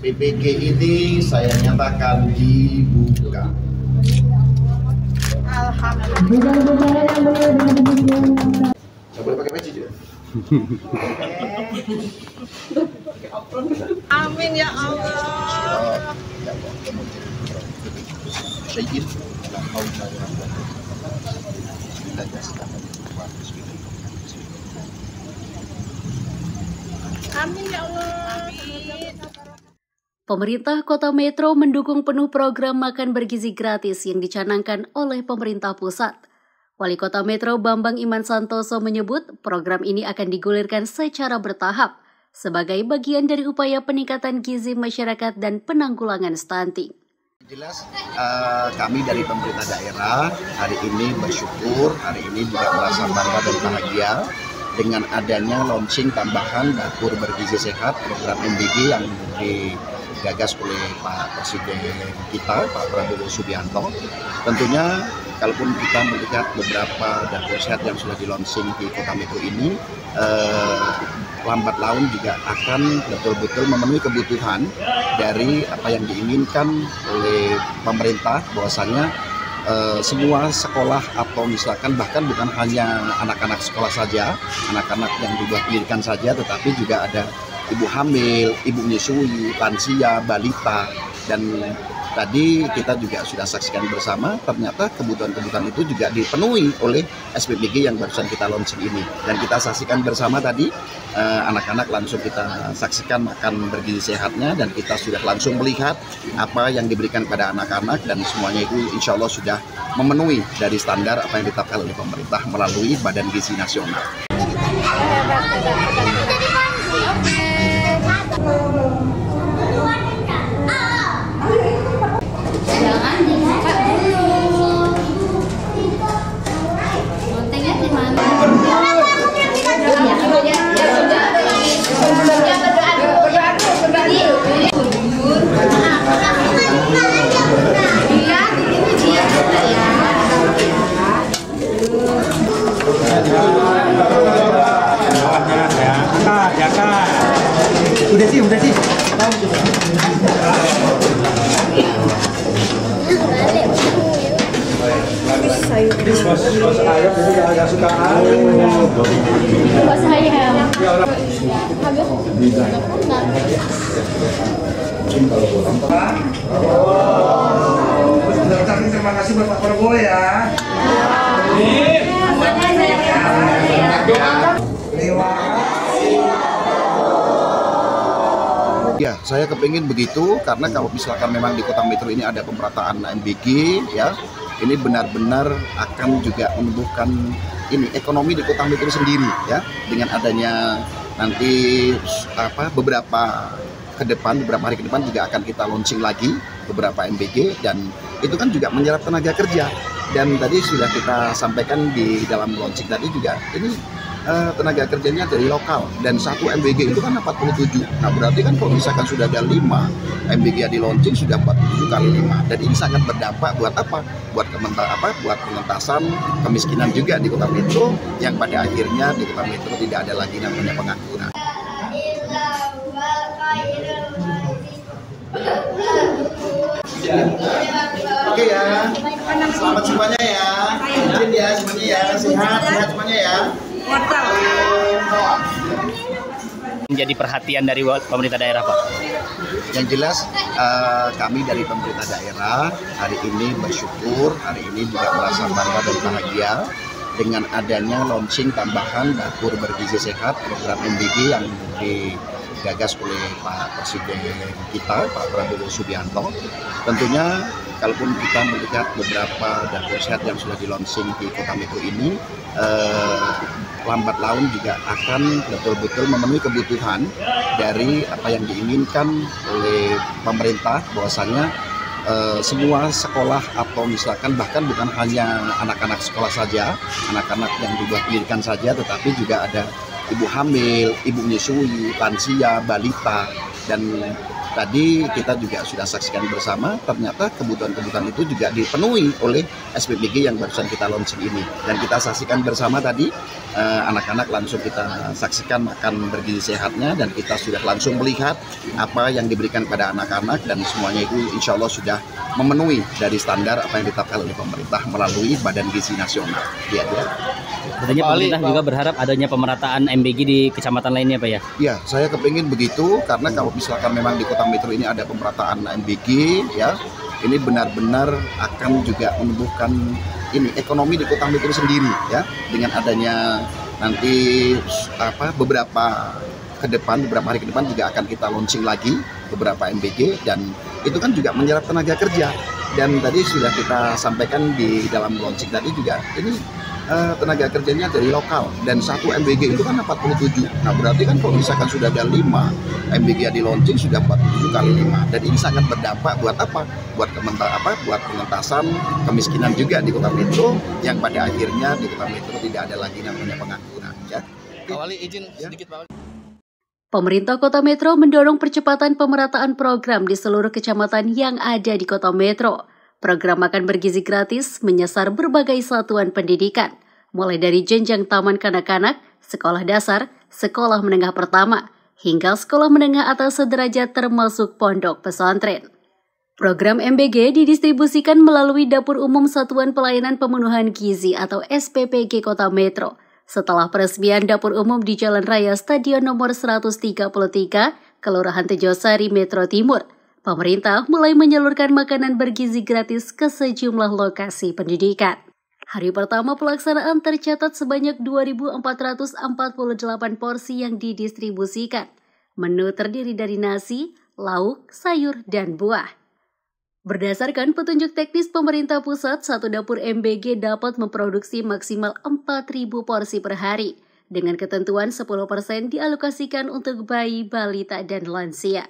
SPPG ini saya nyatakan dibuka. Alhamdulillah. Nggak boleh pakai peci juga. Amin ya Allah. Amin ya Allah. Pemerintah Kota Metro mendukung penuh program makan bergizi gratis yang dicanangkan oleh pemerintah pusat. Wali Kota Metro Bambang Iman Santoso menyebut program ini akan digulirkan secara bertahap sebagai bagian dari upaya peningkatan gizi masyarakat dan penanggulangan stunting. Jelas kami dari pemerintah daerah hari ini bersyukur, hari ini juga merasa bangga dan bahagia dengan adanya launching tambahan dapur bergizi sehat program MBG yang digagas oleh Pak Presiden kita, Pak Prabowo Subianto. Tentunya kalaupun kita melihat beberapa dapur sehat yang sudah di-launching di Kota Metro ini, lambat laun juga akan betul-betul memenuhi kebutuhan dari apa yang diinginkan oleh pemerintah, bahwasannya semua sekolah atau misalkan bahkan bukan hanya anak-anak sekolah saja, anak-anak yang di bawah pendidikan saja, tetapi juga ada ibu hamil, ibu menyusui, lansia, balita, dan tadi kita juga sudah saksikan bersama, ternyata kebutuhan-kebutuhan itu juga dipenuhi oleh SPPG yang barusan kita launching ini. Dan kita saksikan bersama tadi, anak-anak langsung kita saksikan makan bergizi sehatnya, dan kita sudah langsung melihat apa yang diberikan kepada anak-anak, dan semuanya itu insya Allah sudah memenuhi dari standar apa yang ditetapkan oleh pemerintah melalui Badan Gizi Nasional. Jangan dibuka dulu. Montengnya di mana? Udah sih. Terima kasih Bapak Prabowo ya. Ya, saya kepingin begitu karena kalau misalkan memang di Kota Metro ini ada pemerataan MBG, ya, ini benar-benar akan juga menumbuhkan ini ekonomi di Kota Metro sendiri, ya, dengan adanya nanti beberapa hari ke depan juga akan kita launching lagi beberapa MBG, dan itu kan juga menyerap tenaga kerja. Dan tadi sudah kita sampaikan di dalam launching tadi juga ini tenaga kerjanya dari lokal, dan satu MBG itu kan 47. Nah berarti kan kalau misalkan sudah ada 5 MBG di launching sudah 47 kali 5, dan ini sangat berdampak buat apa? Buat pengentasan kemiskinan juga di Kota Metro, yang pada akhirnya di Kota Metro tidak ada lagi namanya pengangguran. Oke ya, selamat semuanya ya, izin ya semuanya ya, sehat semuanya ya. Menjadi perhatian dari pemerintah daerah, Pak? Yang jelas kami dari pemerintah daerah hari ini bersyukur, hari ini juga merasa bangga dan bahagia dengan adanya launching tambahan dapur bergizi sehat program MBG yang digagas oleh Pak Presiden kita, Pak Prabowo Subianto. Tentunya kalaupun kita melihat beberapa dapur sehat yang sudah di-launching di Kota Metro ini, lambat laun juga akan betul-betul memenuhi kebutuhan dari apa yang diinginkan oleh pemerintah, bahwasannya semua sekolah atau misalkan bahkan bukan hanya anak-anak sekolah saja, anak-anak yang di bawah pendidikan saja, tetapi juga ada ibu hamil, ibu menyusui, lansia, balita, dan tadi kita juga sudah saksikan bersama, ternyata kebutuhan-kebutuhan itu juga dipenuhi oleh SPPG yang barusan kita launching ini. Dan kita saksikan bersama tadi, anak-anak langsung kita saksikan makan bergizi sehatnya, dan kita sudah langsung melihat apa yang diberikan pada anak-anak, dan semuanya itu insya Allah sudah memenuhi dari standar apa yang ditetapkan oleh pemerintah melalui Badan Gizi Nasional. Ya. Artinya pemerintah juga berharap adanya pemerataan MBG di kecamatan lainnya, Pak ya? Ya, saya kepingin begitu, karena kalau misalkan memang di Kota Metro ini ada pemerataan MBG, ya, ini benar-benar akan juga menumbuhkan ini ekonomi di Kota Metro sendiri, ya, dengan adanya nanti beberapa hari ke depan juga akan kita launching lagi beberapa MBG, dan itu kan juga menyerap tenaga kerja. Dan tadi sudah kita sampaikan di dalam launching tadi juga, ini tenaga kerjanya dari lokal, dan satu MBG itu kan 47. Nah, berarti kan kalau misalkan sudah ada 5 MBG yang di launching, sudah 47 kali 5, dan ini sangat berdampak buat apa? Buat pengentasan kemiskinan juga di Kota Metro, yang pada akhirnya di Kota Metro tidak ada lagi namanya pengangguran, ya. Pak Wali, izin sedikit, Pak Wali. Pemerintah Kota Metro mendorong percepatan pemerataan program di seluruh kecamatan yang ada di Kota Metro. Program makan bergizi gratis menyasar berbagai satuan pendidikan, mulai dari jenjang taman kanak-kanak, sekolah dasar, sekolah menengah pertama, hingga sekolah menengah atas sederajat termasuk pondok pesantren. Program MBG didistribusikan melalui Dapur Umum Satuan Pelayanan Pemenuhan Gizi atau SPPG Kota Metro. Setelah peresmian Dapur Umum di Jalan Raya Stadion nomor 133, Kelurahan Tejosari, Metro Timur, pemerintah mulai menyalurkan makanan bergizi gratis ke sejumlah lokasi pendidikan. Hari pertama pelaksanaan tercatat sebanyak 2.448 porsi yang didistribusikan. Menu terdiri dari nasi, lauk, sayur, dan buah. Berdasarkan petunjuk teknis pemerintah pusat, satu dapur MBG dapat memproduksi maksimal 4.000 porsi per hari, dengan ketentuan 10% dialokasikan untuk bayi, balita, dan lansia.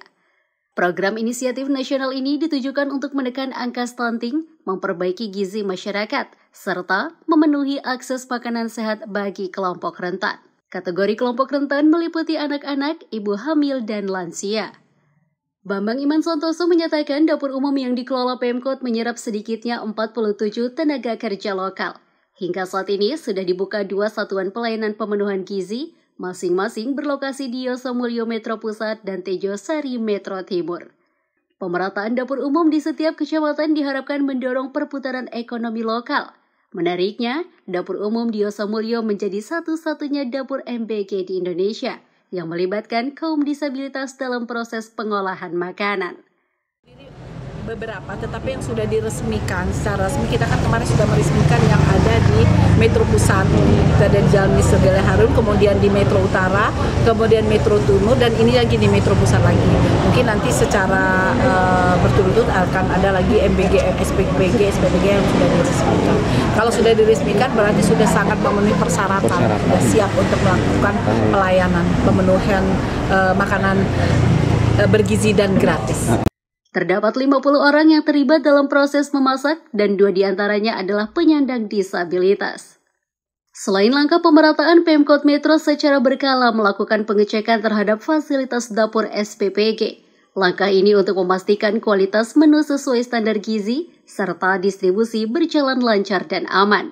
Program inisiatif nasional ini ditujukan untuk menekan angka stunting, memperbaiki gizi masyarakat, serta memenuhi akses makanan sehat bagi kelompok rentan. Kategori kelompok rentan meliputi anak-anak, ibu hamil, dan lansia. Bambang Iman Santoso menyatakan dapur umum yang dikelola Pemkot menyerap sedikitnya 47 tenaga kerja lokal. Hingga saat ini sudah dibuka 2 satuan pelayanan pemenuhan gizi, masing-masing berlokasi di Yosamulyo Metro Pusat dan Tejosari Metro Timur. Pemerataan dapur umum di setiap kecamatan diharapkan mendorong perputaran ekonomi lokal. Menariknya, dapur umum di Yosamulyo menjadi satu-satunya dapur MBG di Indonesia yang melibatkan kaum disabilitas dalam proses pengolahan makanan. Beberapa, tetapi yang sudah diresmikan secara resmi, kita kan kemarin sudah meresmikan yang ada di Metro Pusat, kita ada di Jalan Mr. Gale Harun, kemudian di Metro Utara, kemudian Metro Timur, dan ini lagi di Metro Pusat lagi. Mungkin nanti secara berturut-turut akan ada lagi MBG, SPPG yang sudah diresmikan. Kalau sudah diresmikan berarti sudah sangat memenuhi persyaratan, sudah siap untuk melakukan pelayanan, pemenuhan makanan bergizi dan gratis. Terdapat 50 orang yang terlibat dalam proses memasak dan 2 diantaranya adalah penyandang disabilitas. Selain langkah pemerataan, Pemkot Metro secara berkala melakukan pengecekan terhadap fasilitas dapur SPPG. Langkah ini untuk memastikan kualitas menu sesuai standar gizi, serta distribusi berjalan lancar dan aman.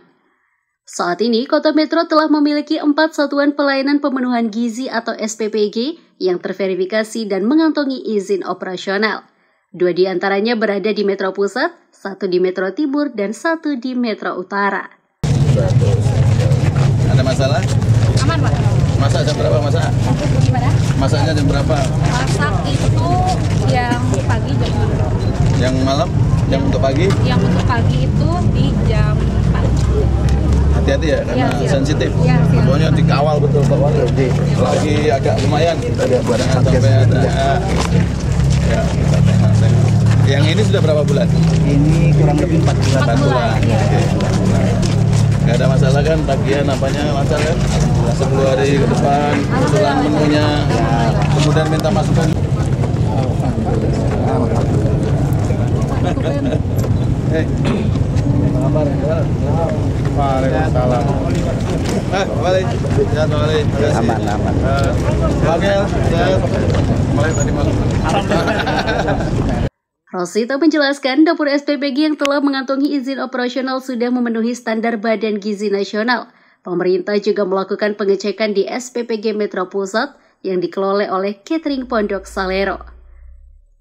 Saat ini, Kota Metro telah memiliki 4 satuan pelayanan pemenuhan gizi atau SPPG yang terverifikasi dan mengantongi izin operasional. 2 diantaranya berada di Metro Pusat, 1 di Metro Timur, dan 1 di Metro Utara. Ada masalah? Aman, Pak. Masak jam berapa masak? Gimana? Masaknya jam berapa? Masak itu yang pagi jam 6. Yang malam? Yang untuk pagi? Yang untuk pagi itu di jam 4. Hati-hati ya, karena sensitif. Ya, siap. Pokoknya dikawal betul Pak Wali. Lagi agak lumayan. Jangan sampai ada. Ya, kita tengok. Yang ini sudah berapa bulan? Ini kurang lebih 4 bulan. 4 bulan. Ya. Gak ada masalah kan, bagian apanya lancar kan? 10 hari ke depan, usulan menunya, kemudian minta masukan. Hei, apa kabar? Waalaikumsalam. Balik. Sehat, balik. Aman. Bangel, sehat. Balik tadi malam. Rosita menjelaskan dapur SPPG yang telah mengantongi izin operasional sudah memenuhi standar Badan Gizi Nasional. Pemerintah juga melakukan pengecekan di SPPG Metro Pusat yang dikelola oleh Catering Pondok Salero.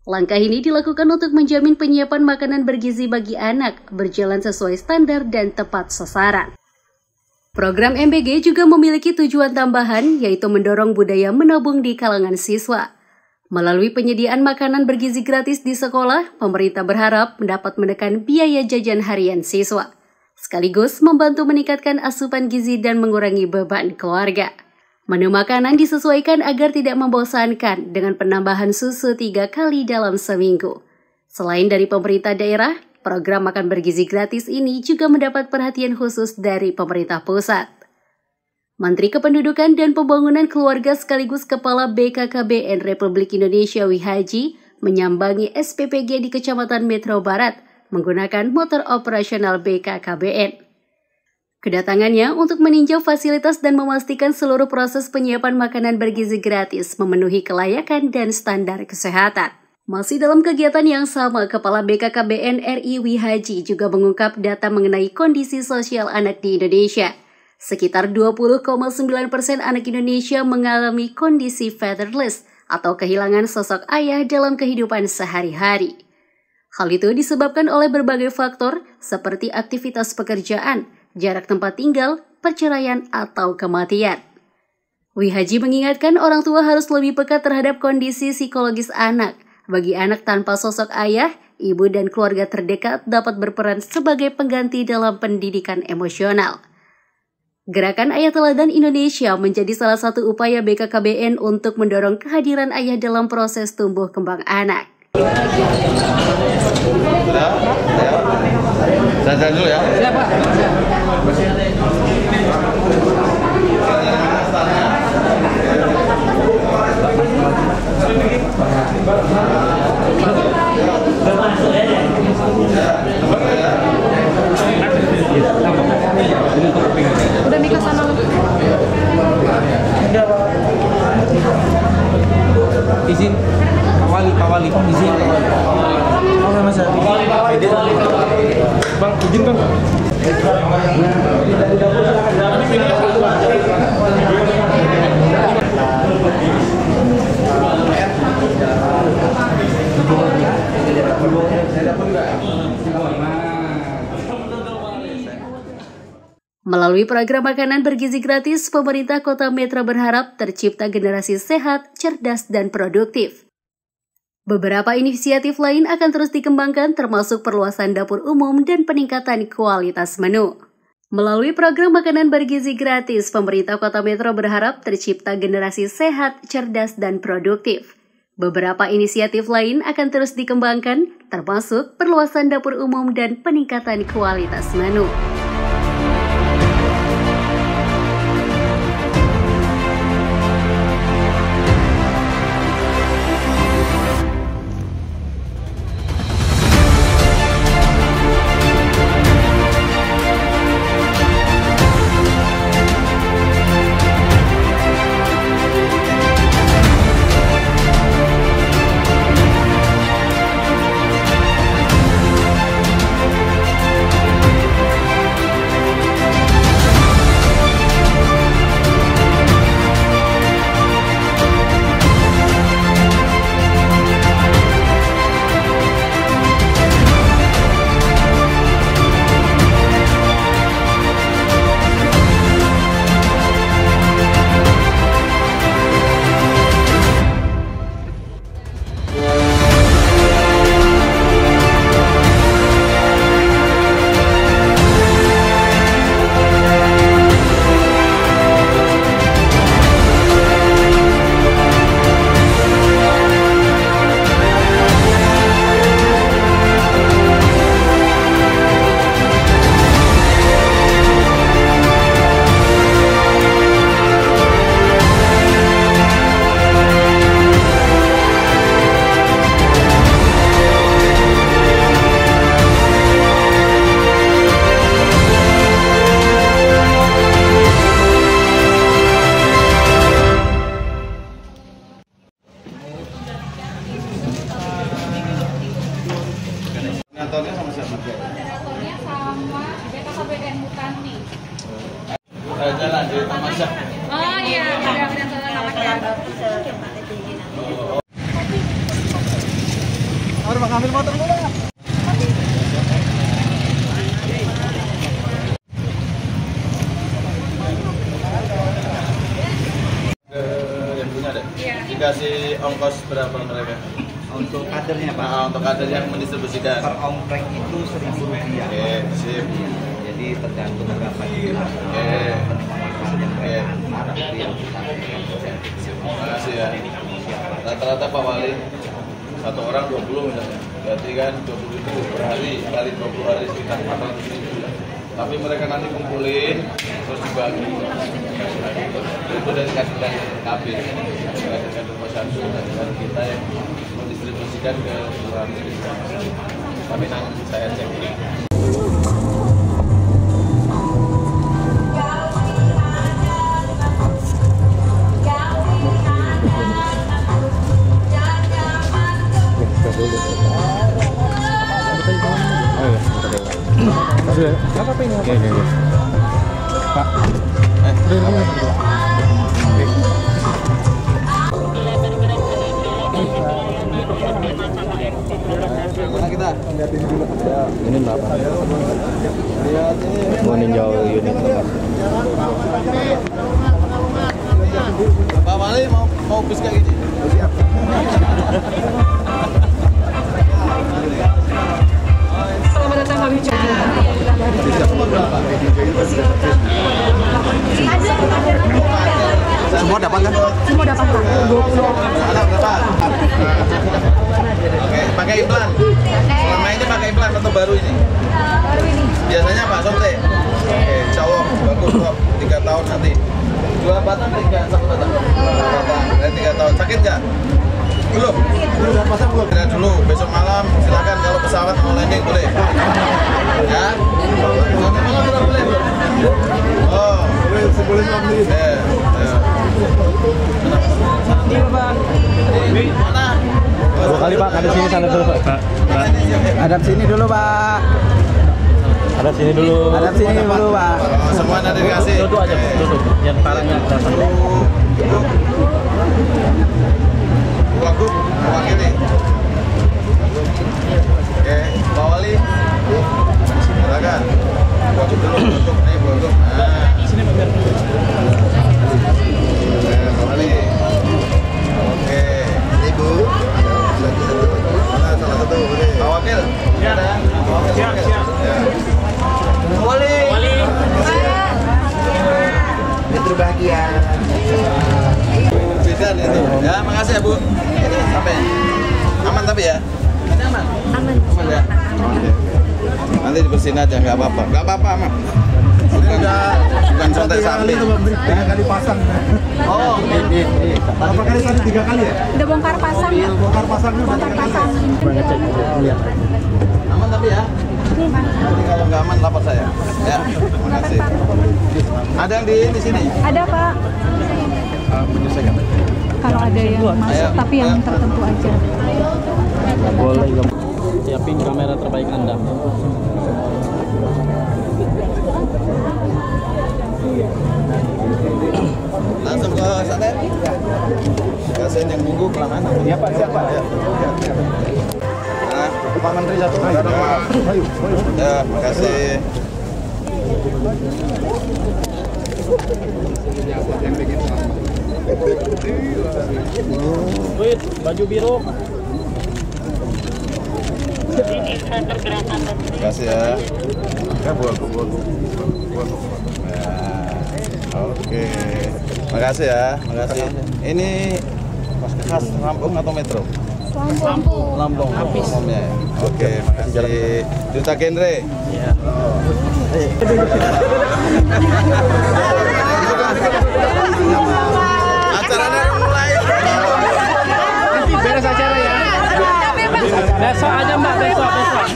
Langkah ini dilakukan untuk menjamin penyiapan makanan bergizi bagi anak berjalan sesuai standar dan tepat sasaran. Program MBG juga memiliki tujuan tambahan, yaitu mendorong budaya menabung di kalangan siswa. Melalui penyediaan makanan bergizi gratis di sekolah, pemerintah berharap dapat menekan biaya jajan harian siswa, sekaligus membantu meningkatkan asupan gizi dan mengurangi beban keluarga. Menu makanan disesuaikan agar tidak membosankan dengan penambahan susu 3 kali dalam seminggu. Selain dari pemerintah daerah, program makan bergizi gratis ini juga mendapat perhatian khusus dari pemerintah pusat. Menteri Kependudukan dan Pembangunan Keluarga sekaligus Kepala BKKBN Republik Indonesia Wihaji menyambangi SPPG di Kecamatan Metro Barat menggunakan motor operasional BKKBN. Kedatangannya untuk meninjau fasilitas dan memastikan seluruh proses penyiapan makanan bergizi gratis memenuhi kelayakan dan standar kesehatan. Masih dalam kegiatan yang sama, Kepala BKKBN RI Wihaji juga mengungkap data mengenai kondisi sosial anak di Indonesia. Sekitar 20,9% anak Indonesia mengalami kondisi fatherless atau kehilangan sosok ayah dalam kehidupan sehari-hari. Hal itu disebabkan oleh berbagai faktor seperti aktivitas pekerjaan, jarak tempat tinggal, perceraian, atau kematian. Wihaji mengingatkan orang tua harus lebih peka terhadap kondisi psikologis anak. Bagi anak tanpa sosok ayah, ibu dan keluarga terdekat dapat berperan sebagai pengganti dalam pendidikan emosional. Gerakan Ayah Teladan Indonesia menjadi salah satu upaya BKKBN untuk mendorong kehadiran ayah dalam proses tumbuh kembang anak. Saya dulu ya. Siap, Pak. Udah nikah sana lu? Izin Pak Wali izin. Oke Mas. Bang, izin Bang. Melalui program makanan bergizi gratis, pemerintah Kota Metro berharap tercipta generasi sehat, cerdas, dan produktif. Beberapa inisiatif lain akan terus dikembangkan termasuk perluasan dapur umum dan peningkatan kualitas menu. Melalui program makanan bergizi gratis, pemerintah Kota Metro berharap tercipta generasi sehat, cerdas, dan produktif. Beberapa inisiatif lain akan terus dikembangkan termasuk perluasan dapur umum dan peningkatan kualitas menu. jalan di Taman Syah. Oh iya, ada anaknya. Mau ngambil motor dulu ya? Yang punya deh. Iya. Dikasih ongkos berapa mereka? Untuk kadernya Pak, Nah, untuk kader yang mendistribusikan. per omprek itu Rp1.000. Oke, sip. Jadi tergantung berapa jumlah. Oke. Oke. Terima kasih ya. Rata-rata Pak Wali satu orang 20 misalnya. Berarti kan 20 itu per hari kali 20 hari sekitar 400.000. Tapi mereka nanti kumpulin terus dibagi. Itu dari kader kabin, kader posyandu dan kita yang mendistribusikan ke seluruh desa. Tapi nanti saya cek. Apa pengen? Oke. Pak. Mana kita? Ini berapa? Mau ninjau unit tempat. Pak Wali mau bis kayak gini? Siap. Selamat datang kami Semua dapat kan? Semua dapat Pak. 20. Anak berapa? Oke, pakai implan. Selama ini pakai implan atau baru ini? Baru ini. Biasanya Pak Somte. Oke, cowok bagus 3 tahun nanti. 2 batang 3 1 batang. 2 batang, 3 tahun. Sakit nggak? Belum. Udah pasang belum? Tidak dulu. Besok malam silakan kalau pesawat mau landing boleh. Ya. Nanti malam sudah boleh belum? Oh, boleh sama sendiri. Ya. Mana? 2 kali Pak, ada sini sana dulu Pak. Hadap sini dulu Pak. Ada sini dulu. Hadap sini dulu Pak. Oh, semua nanti dikasih. Duduk aja, duduk. Yang parahnya datang. Wagub, mewakili. Oke, Pak Wali. Silakan. Wagub dulu, untuk nih Wagub. Nah. Sini Pak. Pak Wali. Oke. Ibu. Mana salah satu boleh. Pak Wakil. Ya. Siap. Ya. Pak Wali. Metro bahagia. Bidan itu. Ya, makasih ya Bu. Sampai. Aman tapi ya. Ini aman. Aman ya. Oke. Nanti dibersihin aja, nggak apa-apa. Nggak apa-apa aman. Bukan contek sapi. 3 kali pasang. Oh, ini. Berapa kali tadi? 3 kali ya? Udah bongkar pasang ya? Bongkar pasang dulu. Bongkar pasang. Aman tapi ya. Nanti kalau nggak aman lapor saya. Ya, terima kasih. Ada yang di sini. Ada Pak. Menyelesaikan. Kalau ada yang masuk, tapi yang tertentu aja. Boleh. Siapin kamera terbaik Anda. Langsung ke sana. Kasihin yang nunggu kelamaan. Iya Pak, siapa? Ya. Nah, Pak Menteri satu kali. Ayo. ya, makasih. Wait, baju biru. Makasih ya. Ya, buat. Oke. Makasih ya, makasih. Ini khas Lampung atau Metro? Lampung. Umumnya. Oke, makasih. Duta Genre. Ya. Acaranya mulai. Beres acara ya. Besok aja Mbak, besok.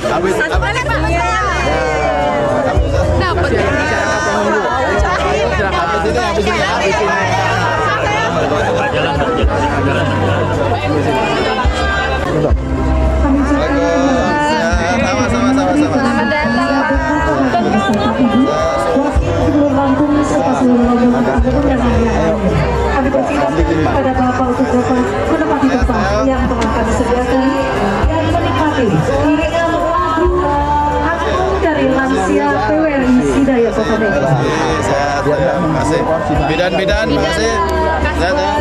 Habis Dapat ya. habis ini. Sama-sama. Selamat datang Pak. Terima kasih. Bidan, terima kasih. Sehat ya.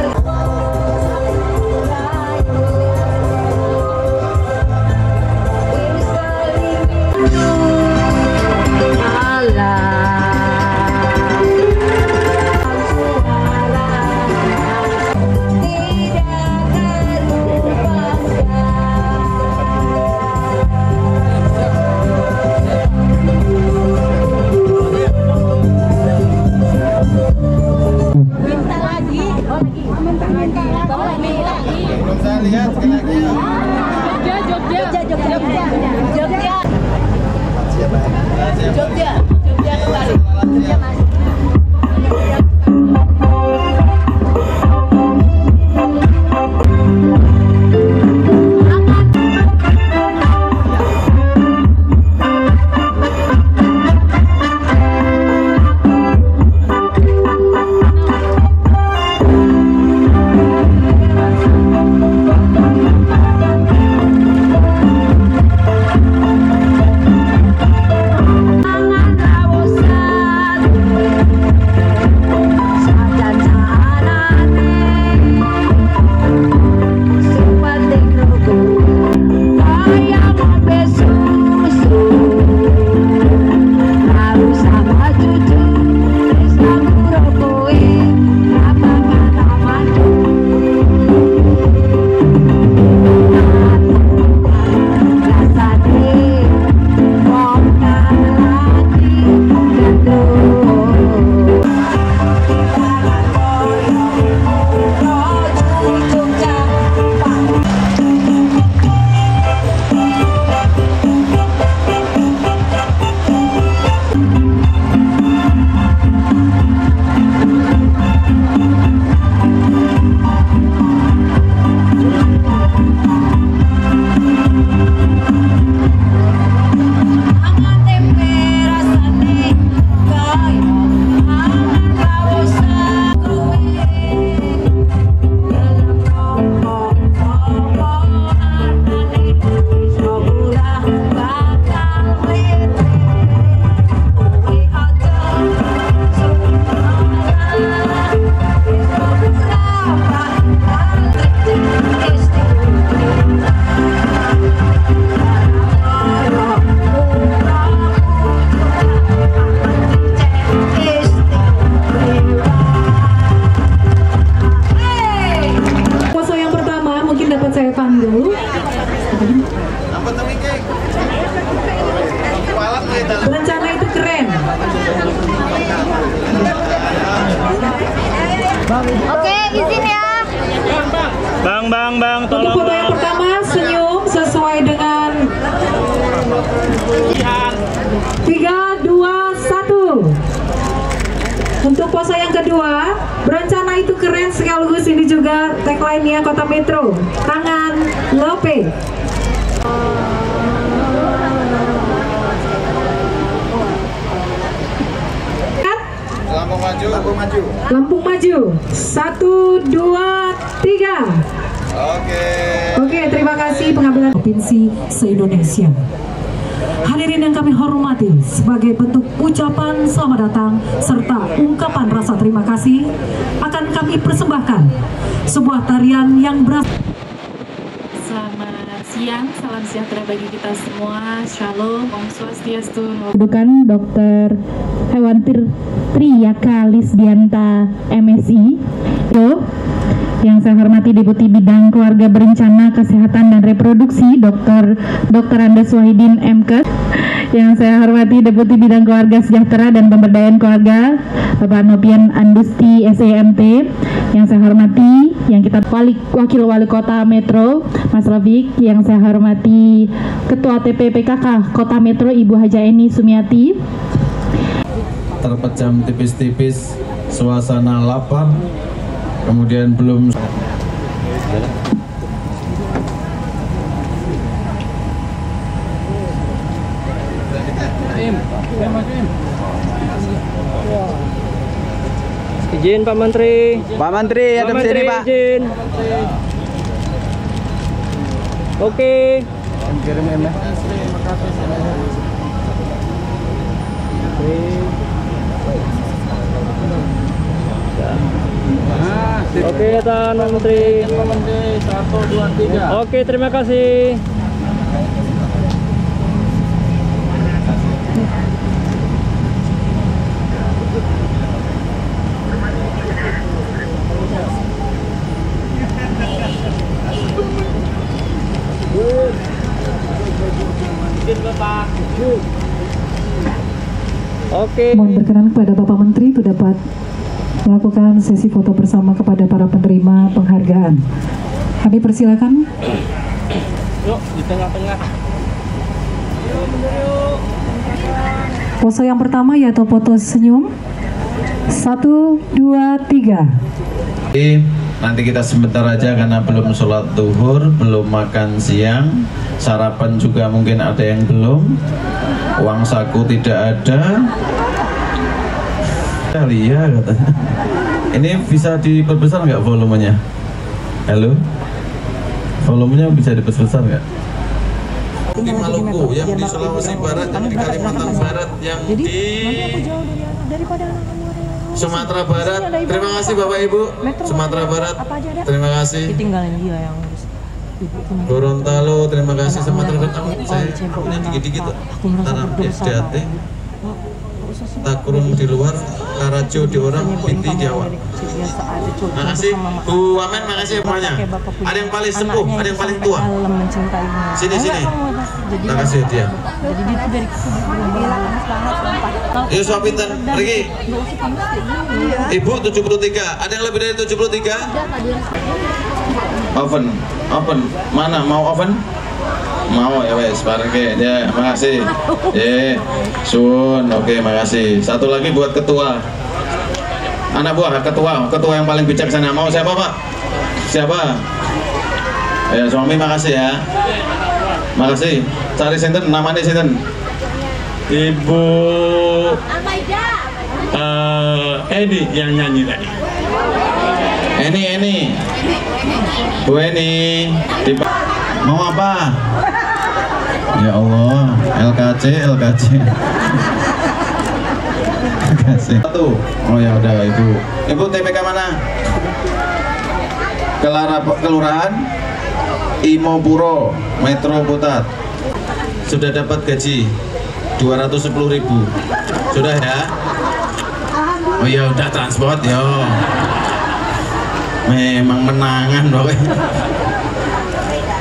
Belum saya lihat sekali lagi. Jogja kembali. Berencana itu keren. Oke, izin ya. Bang, tolong. Untuk foto yang pertama, senyum sesuai dengan 3, 2, 1. Untuk pose yang kedua, berencana itu keren sekaligus ini juga tagline-nya Kota Metro. Tangan Lope. Lampung maju. 1, 2, 3. Oke, terima kasih pengambilan provinsi se-Indonesia. Hadirin yang kami hormati, sebagai bentuk ucapan selamat datang serta ungkapan rasa terima kasih, akan kami persembahkan sebuah tarian yang berasal. Selamat siang, salam sejahtera bagi kita semua. Shalom, Om Swastiastu. Kedudukan Dr. Hewanti Triyaka Lisdianta MSI. Yang saya hormati Deputi Bidang Keluarga Berencana Kesehatan dan Reproduksi Dr. Andes Wahidin MK. Yang saya hormati Deputi Bidang Keluarga Sejahtera dan Pemberdayaan Keluarga Bapak Nopian Andusti SEMT. Yang saya hormati yang kita Wakil Wali Kota Metro Mas Rafiq. Yang saya hormati Ketua TPPKK Kota Metro Ibu Haja Eni Sumiati. Terpejam tipis-tipis, suasana lapar, kemudian belum izin Pak Menteri. Pak Menteri, ada di sini Pak. Izin. Oke. Kirim ya. Oke, Pak Menteri. 1, 2, 3. Oke, terima kasih. Oke. Mohon berkenan kepada Bapak Menteri untuk dapat melakukan sesi foto bersama kepada para penerima penghargaan. Kami persilakan. Yuk, di tengah-tengah. Pose yang pertama yaitu foto senyum. 1, 2, 3. Nanti kita sebentar aja karena belum sholat zuhur, belum makan siang, sarapan juga mungkin ada yang belum, uang saku tidak ada. Iya katanya. Ini bisa diperbesar nggak volumenya? Halo? Volumenya bisa diperbesar nggak? Di Maluku, yang di Sulawesi Barat, yang di Kalimantan Barat, yang di Sumatera Barat. Terima kasih Bapak Ibu. Sumatera Barat. Terima kasih. Ditinggalin dia yang Gorontalo, terima kasih. Sumatera Barat. Saya punya dikit-dikit. Tanam SDAT. Takurung di luar, Karajo di orang, Binti di awal. Makasih Bu Wamen, makasih semuanya. Ada yang paling sepuh, ada yang paling tua. Sini. Terima kasih dia. Yuk Swapinten, Riki. Ibu 73, ada yang lebih dari 73? Oven, mana mau oven? Mau ya wes, parke ya, makasih. Sun, oke, makasih. Satu lagi buat ketua. Anak buah ketua yang paling bijaksana. Mau siapa Pak? Siapa? Ya suami, makasih ya. Makasih. Cari sinten, namanya sinten? Ibu Eni yang nyanyi tadi. Eni. Bu Eni. Mau apa? Ya Allah, LKC. Satu. Oh ya udah Ibu TPK mana? Kelurahan Imopuro, Metro Putat. Sudah dapat gaji 210.000. Sudah ya? Oh ya udah transport yo. Memang menangan Bapak.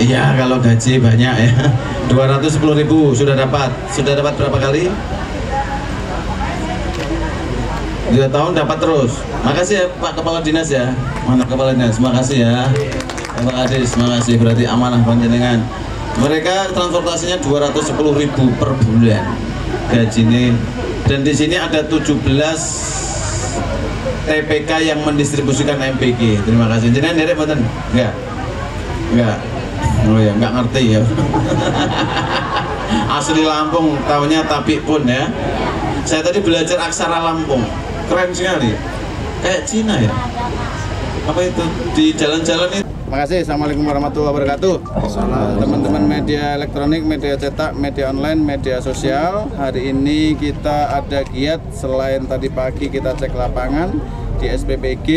Iya kalau gaji banyak ya. 210.000 sudah dapat. Sudah dapat berapa kali? 2 tahun dapat terus. Makasih ya Pak Kepala Dinas ya. Mana Kepala Dinas? Makasih ya. Pak Adis, makasih, berarti amanah panjenengan. Mereka transportasinya 210.000 per bulan gaji ini. Dan di sini ada 17 TPK yang mendistribusikan MPG. Terima kasih. Jenengan derek mboten? Enggak. Oh ya, nggak ngerti ya. Asli Lampung, taunya tapi pun ya. Saya tadi belajar aksara Lampung, keren sekali. Kayak Cina ya. Apa itu di jalan-jalan itu? Terima kasih. Assalamualaikum warahmatullahi wabarakatuh. Teman-teman media elektronik, media cetak, media online, media sosial. Hari ini kita ada giat. Selain tadi pagi kita cek lapangan di SPPG,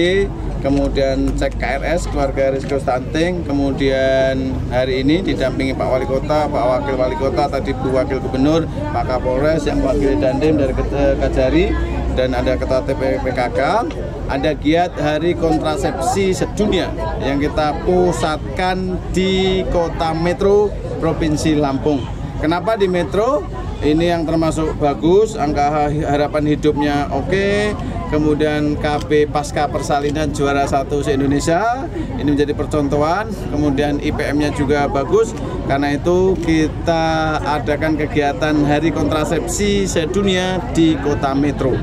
kemudian cek KRS, keluarga risiko stunting, kemudian hari ini didampingi Pak Wali Kota, Pak Wakil Wali Kota, tadi Bu Wakil Gubernur, Pak Kapolres yang wakil Dandim dari Kajari, dan ada Ketua TPPKK. Ada giat Hari Kontrasepsi Sedunia yang kita pusatkan di Kota Metro Provinsi Lampung. Kenapa di Metro? Ini yang termasuk bagus, angka harapan hidupnya oke. Kemudian KB pasca persalinan juara 1 se-Indonesia, ini menjadi percontohan. Kemudian IPM-nya juga bagus. Karena itu kita adakan kegiatan Hari Kontrasepsi Sedunia di Kota Metro.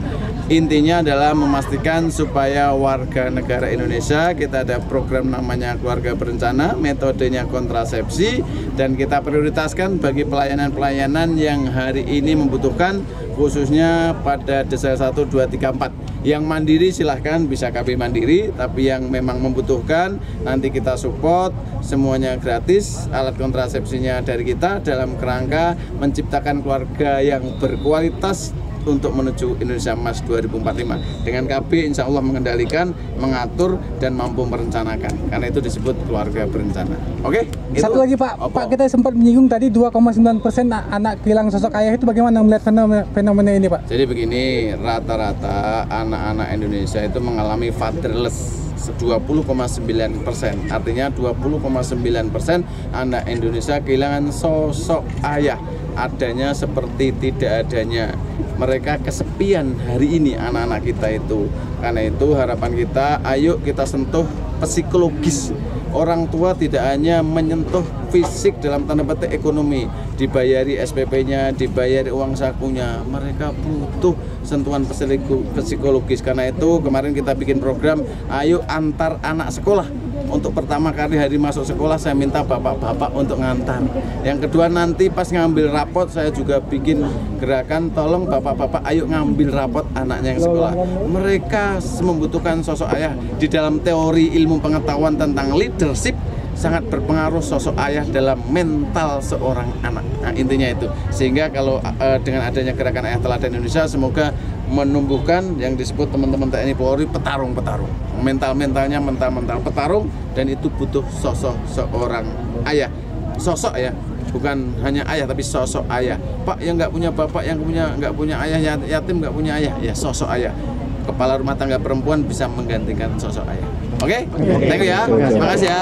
Intinya adalah memastikan supaya warga negara Indonesia, kita ada program namanya Keluarga Berencana, metodenya kontrasepsi, dan kita prioritaskan bagi pelayanan-pelayanan yang hari ini membutuhkan, khususnya pada desa 1, 2, 3, 4. Yang mandiri silahkan bisa KB mandiri, tapi yang memang membutuhkan nanti kita support, semuanya gratis, alat kontrasepsinya dari kita dalam kerangka menciptakan keluarga yang berkualitas untuk menuju Indonesia Emas 2045. Dengan KB insya Allah mengendalikan, mengatur, dan mampu merencanakan. Karena itu disebut keluarga berencana. Oke? Satu lagi Pak, kita sempat menyinggung tadi 2,9% anak kehilangan sosok ayah, itu bagaimana melihat fenomena ini Pak? Jadi begini, rata-rata anak-anak Indonesia itu mengalami fatherless 20,9%. Artinya 20,9% anak Indonesia kehilangan sosok ayah. Adanya seperti tidak adanya. Mereka kesepian hari ini anak-anak kita itu. Karena itu harapan kita, ayo kita sentuh psikologis. Orang tua tidak hanya menyentuh fisik dalam tanda petik ekonomi, dibayari SPP-nya, dibayari uang sakunya, mereka butuh sentuhan psikologis. Karena itu kemarin kita bikin program, ayo antar anak sekolah. Untuk pertama kali hari masuk sekolah saya minta bapak-bapak untuk ngantar. Yang kedua nanti pas ngambil rapot saya juga bikin gerakan, tolong bapak-bapak ayo ngambil rapot anaknya yang sekolah. Mereka membutuhkan sosok ayah. Di dalam teori ilmu pengetahuan tentang leadership sangat berpengaruh sosok ayah dalam mental seorang anak. Nah, intinya itu. Sehingga kalau dengan adanya gerakan Ayah Teladan Indonesia, semoga menumbuhkan yang disebut teman-teman TNI Polri petarung-petarung. Mental-mentalnya mental petarung, dan itu butuh sosok seorang ayah. Sosok ya, bukan hanya ayah tapi sosok ayah. Pak yang nggak punya bapak, yang nggak punya ayah, yatim nggak punya ayah, ya sosok ayah. Kepala rumah tangga perempuan bisa menggantikan sosok ayah. Oke? Thank you ya. Terima kasih ya.